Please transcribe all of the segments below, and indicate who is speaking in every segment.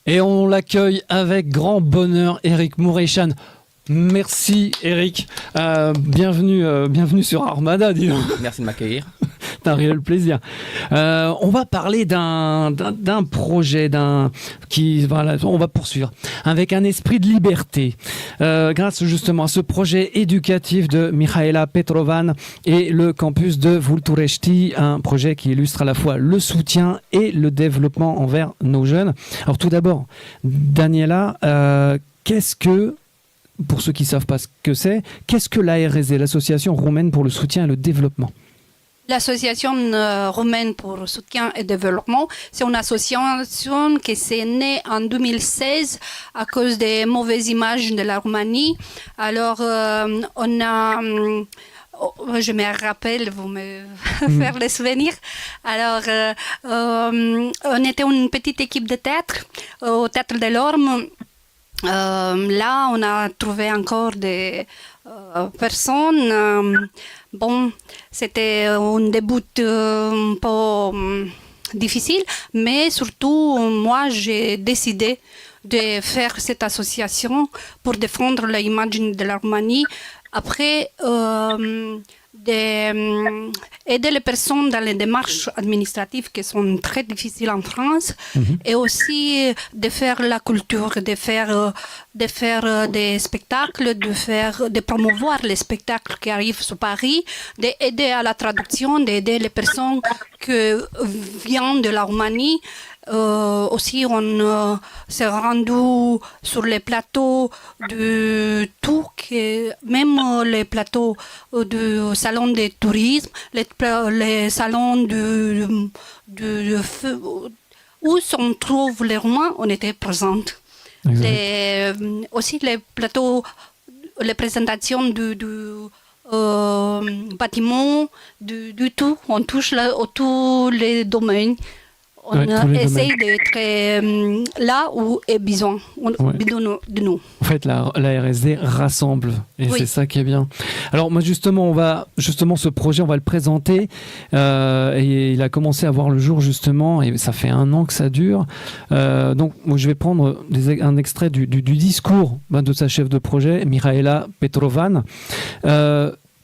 Speaker 1: Et on l'accueille avec grand bonheur, Eric Moureichan. Merci Eric, bienvenue sur Armada, dis donc.
Speaker 2: Merci de m'accueillir.
Speaker 1: C'est un réel plaisir. On va parler d'un projet, on va poursuivre avec un esprit de liberté, grâce justement à ce projet éducatif de Mihaela Petrovan et le campus de Vulturesti, un projet qui illustre à la fois le soutien et le développement envers nos jeunes. Alors tout d'abord, Daniela, pour ceux qui ne savent pas ce que c'est, qu'est-ce que l'ARSD, l'Association roumaine pour le soutien et le développement?
Speaker 3: L'association roumaine pour le soutien et le développement, c'est une association qui s'est née en 2016 à cause des mauvaises images de la Roumanie. Alors, on a... je me rappelle, vous me faire les souvenirs. Alors, on était une petite équipe de théâtre au Théâtre de l'Orme. Là, on a trouvé encore des personnes. C'était un début un peu difficile, mais surtout, moi, j'ai décidé de faire cette association pour défendre l'image de la Roumanie. Après, aider les personnes dans les démarches administratives qui sont très difficiles en France, et aussi de faire la culture, de faire des spectacles, de promouvoir les spectacles qui arrivent sur Paris, d'aider à la traduction, d'aider les personnes qui viennent de la Roumanie. Aussi, on s'est rendu sur les plateaux de tout, même les plateaux du salon de tourisme, les salons où on trouve les Roumains, on était présentes. Aussi les plateaux, les présentations du bâtiment, du tout, on touche tous les domaines. On essaye d'être là où est besoin de nous.
Speaker 1: En fait, la RSD rassemble, et oui, c'est ça qui est bien. Alors moi justement, ce projet, on va le présenter, et il a commencé à voir le jour justement, et ça fait 1 an que ça dure. Donc moi, je vais prendre un extrait du discours de sa chef de projet, Mihaela Petrovan.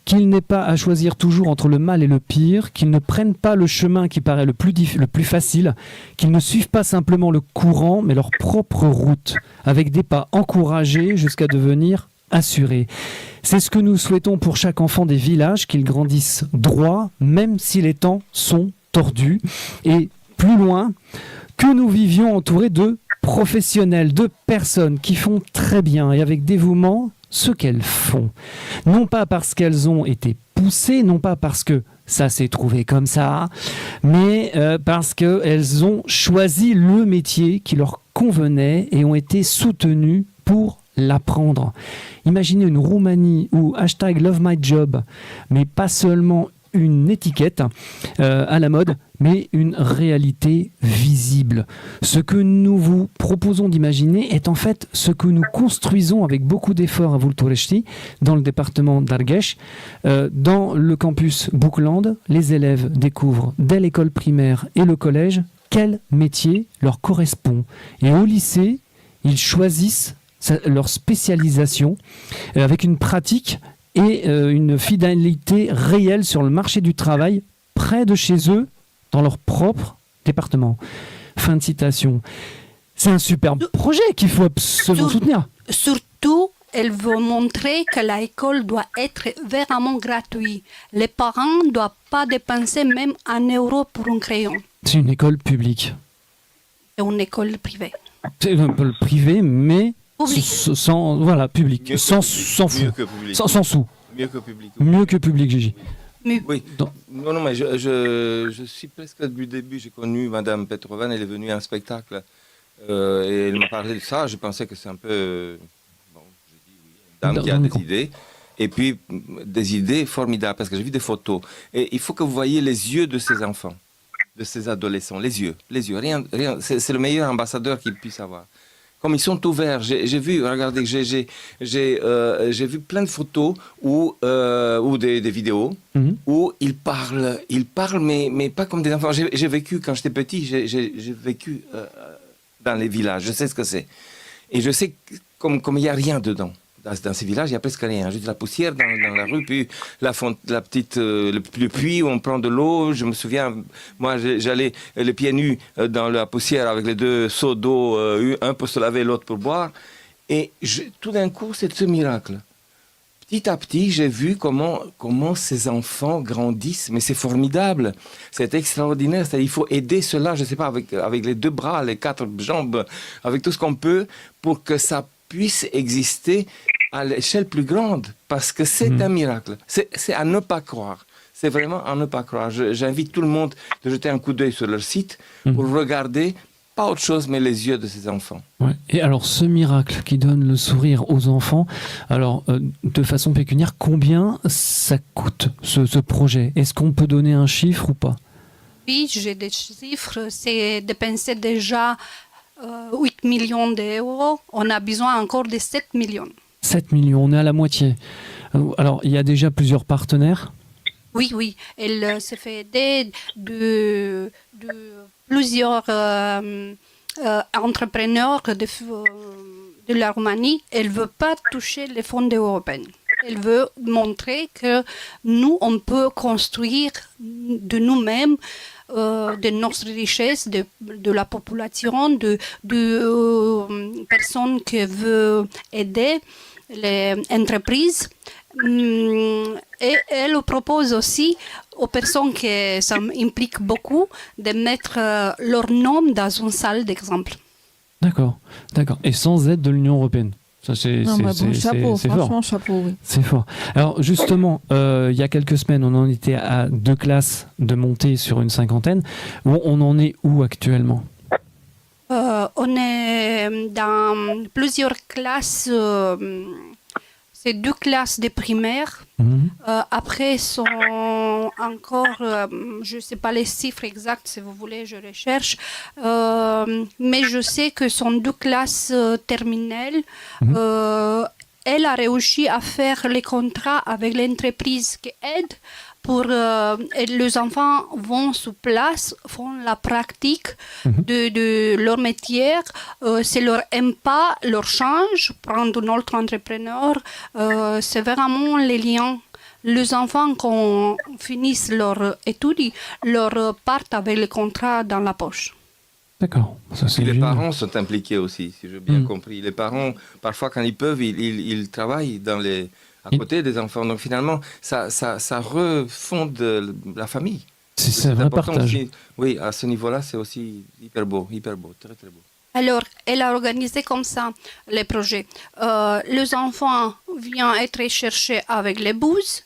Speaker 1: Qu'il n'ait pas à choisir toujours entre le mal et le pire, qu'ils ne prennent pas le chemin qui paraît le plus facile, qu'ils ne suivent pas simplement le courant, mais leur propre route, avec des pas encouragés jusqu'à devenir assurés. C'est ce que nous souhaitons pour chaque enfant des villages, qu'ils grandissent droit, même si les temps sont tordus. Et plus loin, que nous vivions entourés de professionnels, de personnes qui font très bien et avec dévouement ce qu'elles font. Non pas parce qu'elles ont été poussées, non pas parce que ça s'est trouvé comme ça, mais parce qu'elles ont choisi le métier qui leur convenait et ont été soutenues pour l'apprendre. Imaginez une Roumanie où #LoveMyJob, mais pas seulement une étiquette à la mode, mais une réalité visible. Ce que nous vous proposons d'imaginer est en fait ce que nous construisons avec beaucoup d'efforts à Vulturesti, dans le département d'Argeș. Dans le campus Bookland, les élèves découvrent dès l'école primaire et le collège quel métier leur correspond. Et au lycée, ils choisissent leur spécialisation avec une pratique et une fidélité réelle sur le marché du travail près de chez eux, dans leur propre département. Fin de citation. C'est un superbe projet qu'il faut absolument soutenir.
Speaker 3: Surtout, elle veut montrer que l'école doit être vraiment gratuite. Les parents ne doivent pas dépenser même 1 euro pour un crayon.
Speaker 1: C'est une école publique.
Speaker 3: C'est une école privée.
Speaker 1: C'est une école privée, mais
Speaker 3: public.
Speaker 1: Public. Sans sous.
Speaker 2: Mieux que public.
Speaker 1: Mieux que public, Gigi.
Speaker 2: Oui. Non, mais je suis presque du début. J'ai connu Madame Petrovan, elle est venue à un spectacle et elle m'a parlé de ça. Je pensais que c'est un peu... j'ai dit oui, une dame qui a des idées. Et puis, des idées formidables, parce que j'ai vu des photos. Et il faut que vous voyez les yeux de ces enfants, de ces adolescents. Les yeux. Rien, c'est le meilleur ambassadeur qu'ils puissent avoir. Comme ils sont ouverts, j'ai vu, regardez, j'ai vu plein de photos ou des vidéos où ils parlent, mais pas comme des enfants. J'ai vécu, quand j'étais petit, j'ai vécu dans les villages. Je sais ce que c'est. Et je sais comme il n'y a rien dedans. Dans ces villages, il n'y a presque rien. Juste la poussière dans la rue, puis le puits où on prend de l'eau. Je me souviens, moi, j'allais les pieds nus dans la poussière avec les 2 seaux d'eau, un pour se laver, l'autre pour boire. Et tout d'un coup, c'est ce miracle. Petit à petit, j'ai vu comment ces enfants grandissent. Mais c'est formidable, c'est extraordinaire. Il faut aider cela, je ne sais pas, avec les 2 bras, les 4 jambes, avec tout ce qu'on peut, pour que ça puisse exister à l'échelle plus grande, parce que c'est un miracle. C'est à ne pas croire. C'est vraiment à ne pas croire. J'invite tout le monde de jeter un coup d'œil sur leur site pour regarder, pas autre chose, mais les yeux de ces enfants.
Speaker 1: Ouais. Et alors, ce miracle qui donne le sourire aux enfants, alors, de façon pécuniaire, combien ça coûte, ce projet? Est-ce qu'on peut donner un chiffre ou pas?
Speaker 3: Oui, j'ai des chiffres. C'est dépensé déjà 8 millions d'euros. On a besoin encore de 7 millions.
Speaker 1: 7 millions, on est à la moitié. Alors, il y a déjà plusieurs partenaires?
Speaker 3: Oui. Elle se fait aider de plusieurs entrepreneurs de la Roumanie. Elle ne veut pas toucher les fonds européens. Elle veut montrer que nous, on peut construire de nous-mêmes de notre richesse, de la population, de personnes qui veulent aider les entreprises. Et elle propose aussi aux personnes qui ça implique beaucoup de mettre leur nom dans une salle d'exemple.
Speaker 1: D'accord. Et sans aide de l'Union européenne. Ça, c'est
Speaker 4: chapeau, franchement,
Speaker 1: fort.
Speaker 4: Chapeau, oui.
Speaker 1: C'est fort. Alors justement, il y a quelques semaines, on en était à 2 classes de montée sur une 50aine. On en est où actuellement?
Speaker 3: On est dans plusieurs classes. C'est 2 classes de primaire. Après, sont encore, je ne sais pas les chiffres exacts, si vous voulez, je recherche. Mais je sais que ce sont 2 classes terminales. Elle a réussi à faire les contrats avec l'entreprise qui aide. Les enfants vont sur place, font la pratique de leur métier. Si leur aime pas, leur change, prendre un autre entrepreneur. C'est vraiment les liens. Les enfants, quand finissent leur études, leur partent avec le contrat dans la poche.
Speaker 1: D'accord.
Speaker 2: Les parents sont impliqués aussi, si j'ai bien compris. Les parents, parfois, quand ils peuvent, ils travaillent à côté des enfants. Donc finalement, ça refonde la famille.
Speaker 1: C'est un vrai partage.
Speaker 2: Aussi. Oui, à ce niveau-là, c'est aussi hyper beau, très très beau.
Speaker 3: Alors, elle a organisé comme ça les projets. Les enfants viennent être cherchés avec les bus.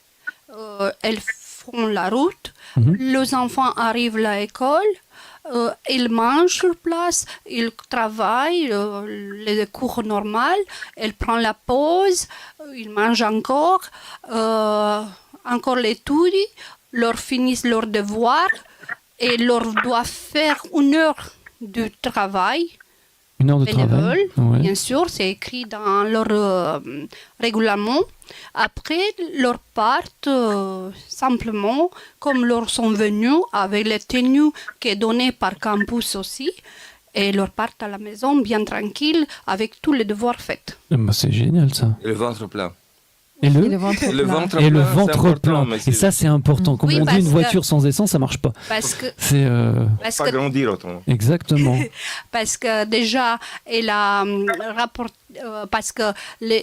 Speaker 3: Elles font la route. Les enfants arrivent à l'école. Ils mangent sur place, ils travaillent, les cours normaux, ils prennent la pause, ils mangent encore l'étude, leur finissent leurs devoirs et leur doivent faire 1 heure de travail.
Speaker 1: 1 heure de travail, ouais.
Speaker 3: Bien sûr, c'est écrit dans leur règlement. Après, leur partent simplement comme leur sont venus avec les tenues qui est donnée par campus aussi. Et leur partent à la maison bien tranquille avec tous les devoirs faits.
Speaker 1: C'est génial ça.
Speaker 2: Et le ventre plein.
Speaker 1: Et le
Speaker 2: ventre plein.
Speaker 1: Et ça, c'est important. Comme on dit, une voiture sans essence, ça marche pas.
Speaker 3: Parce que
Speaker 2: pas grandir autrement.
Speaker 1: Exactement.
Speaker 3: Parce que déjà, elle a rapporté, parce que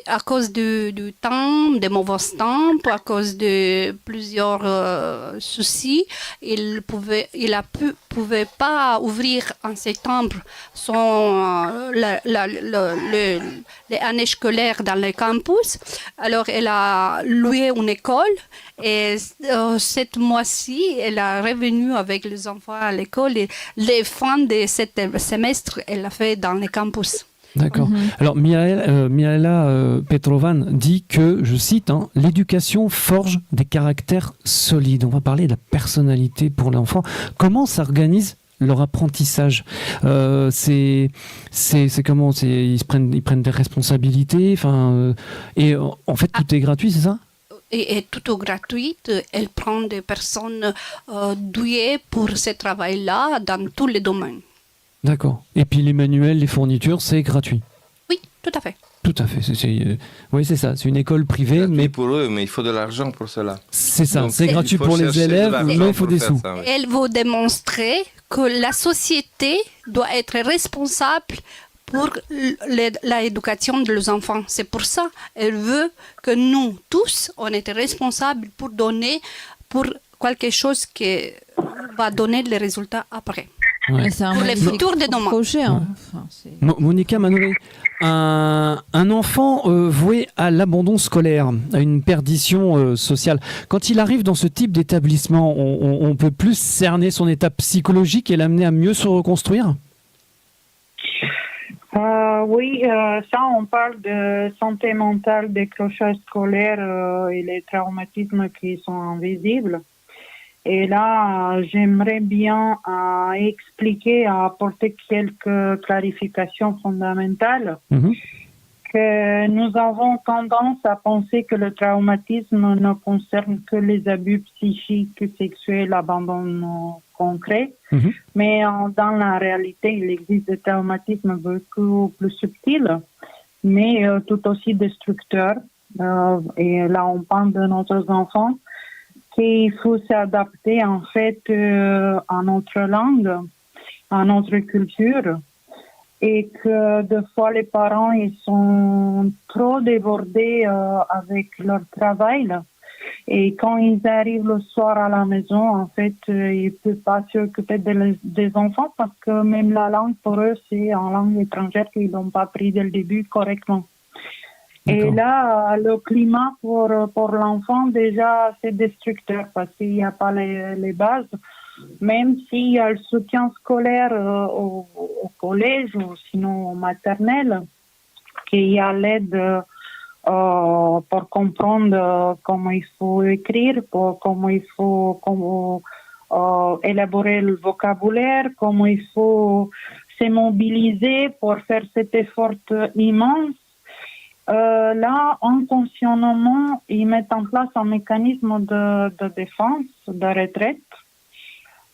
Speaker 3: à cause du temps, des mauvais temps, à cause de plusieurs soucis, il pouvait pas ouvrir en septembre les années scolaires dans le campus. Alors, elle a loué une école et cette mois-ci, elle est revenue avec les enfants à l'école et les fins de ce semestre, elle l'a fait dans le campus.
Speaker 1: D'accord. Alors, Mihaela Petrovan dit que, je cite, l'éducation forge des caractères solides. On va parler de la personnalité pour l'enfant. Comment s'organise leur apprentissage? C'est comment? Ils prennent des responsabilités. Et en fait, tout est gratuit, c'est ça?
Speaker 3: Et tout est gratuit. Elle prend des personnes douées pour ce travail-là dans tous les domaines.
Speaker 1: D'accord. Et puis les manuels, les fournitures, c'est gratuit.
Speaker 3: Oui, tout à fait.
Speaker 1: Tout à fait. Oui, c'est ça. C'est une école privée, mais
Speaker 2: pour eux, mais il faut de l'argent pour cela.
Speaker 1: C'est ça.
Speaker 2: Donc,
Speaker 1: c'est gratuit pour les élèves, mais il faut des sous.
Speaker 2: Ça, oui.
Speaker 3: Elle veut démontrer que la société doit être responsable pour l'éducation de leurs enfants. C'est pour ça qu'elle veut que nous tous, on était responsables pour donner pour quelque chose qui va donner les résultats après.
Speaker 4: Ouais. C'est un
Speaker 3: pour le futur de demain.
Speaker 4: Projet, hein.
Speaker 1: Monica Manolé, un enfant voué à l'abandon scolaire, à une perdition sociale, quand il arrive dans ce type d'établissement, on peut plus cerner son état psychologique et l'amener à mieux se reconstruire?
Speaker 5: Oui, ça, on parle de santé mentale, décrochage scolaire et les traumatismes qui sont invisibles. Et là, j'aimerais bien expliquer, apporter quelques clarifications fondamentales. Que nous avons tendance à penser que le traumatisme ne concerne que les abus psychiques, sexuels, l'abandon concret. Mais dans la réalité, il existe des traumatismes beaucoup plus subtils, mais tout aussi destructeurs. Et là, on parle de nos enfants, qu'il faut s'adapter en fait à notre langue, à notre culture. Et que des fois les parents ils sont trop débordés avec leur travail et quand ils arrivent le soir à la maison en fait ils peuvent pas s'occuper des enfants parce que même la langue pour eux c'est en langue étrangère qu'ils n'ont pas pris dès le début correctement. Et là le climat pour l'enfant déjà c'est destructeur parce qu'il n'y a pas les bases. Même s'il y a le soutien scolaire au collège ou sinon au maternel, qu'il y a l'aide pour comprendre comment il faut écrire, comment il faut élaborer le vocabulaire, comment il faut se mobiliser pour faire cet effort immense. Là, inconsciemment, ils mettent en place un mécanisme de défense, de retraite.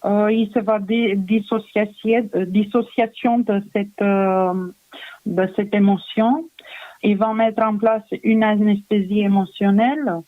Speaker 5: Il se va dissociation de cette émotion. Il va mettre en place une anesthésie émotionnelle